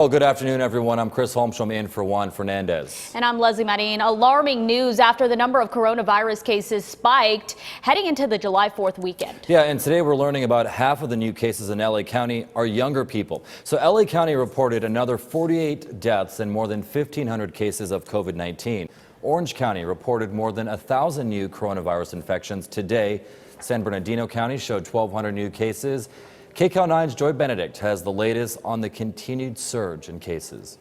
Well, good afternoon, everyone. I'm Chris Holmstrom in for Juan Fernandez. And I'm Leslie Marin. Alarming news after the number of coronavirus cases spiked heading into the July 4th weekend. Yeah, and today we're learning about half of the new cases in LA County are younger people. So LA County reported another 48 deaths and more than 1,500 cases of COVID-19. Orange County reported more than 1,000 new coronavirus infections today. San Bernardino County showed 1,200 new cases. KCAL 9's Joy Benedict has the latest on the continued surge in cases.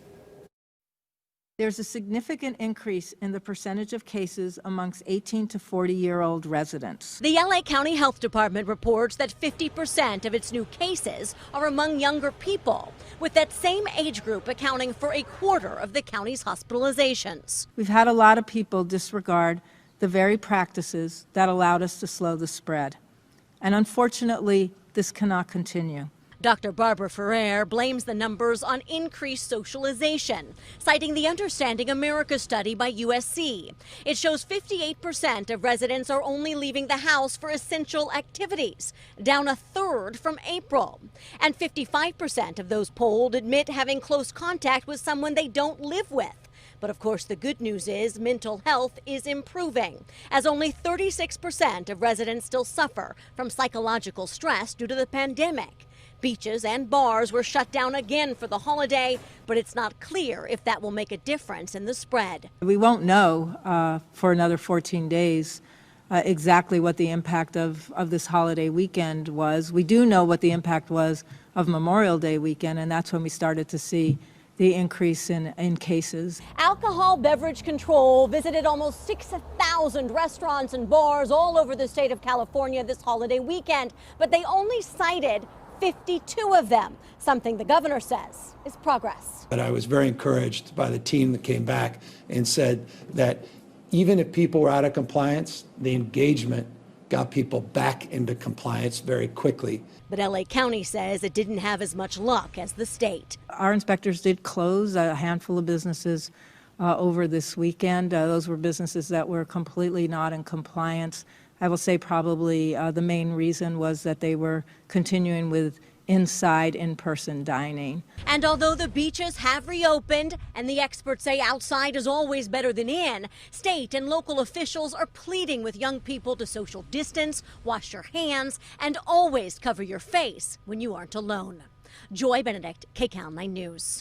There's a significant increase in the percentage of cases amongst 18 to 40-year-old residents. The LA County Health Department reports that 50% of its new cases are among younger people, with that same age group accounting for a quarter of the county's hospitalizations. We've had a lot of people disregard the very practices that allowed us to slow the spread. And unfortunately, this cannot continue. Dr. Barbara Ferrer blames the numbers on increased socialization, citing the Understanding America study by USC. It shows 58% of residents are only leaving the house for essential activities, down a third from April. And 55% of those polled admit having close contact with someone they don't live with. But of course, the good news is mental health is improving, as only 36% of residents still suffer from psychological stress due to the pandemic. Beaches and bars were shut down again for the holiday, but it's not clear if that will make a difference in the spread. We won't know for another 14 days exactly what the impact of this holiday weekend was. We do know what the impact was of Memorial Day weekend, and that's when we started to see the increase in cases. Alcohol beverage control visited almost 6,000 restaurants and bars all over the state of California this holiday weekend, but they only cited 52 of them, something the governor says is progress. But I was very encouraged by the team that came back and said that even if people were out of compliance, the engagement got people back into compliance very quickly. But LA County says it didn't have as much luck as the state. Our inspectors did close a handful of businesses over this weekend. Those were businesses that were completely not in compliance. I will say probably the main reason was that they were continuing with inside in-person dining. And although the beaches have reopened and the experts say outside is always better than in, state and local officials are pleading with young people to social distance, wash your hands, and always cover your face when you aren't alone. Joy Benedict, KCAL 9 News.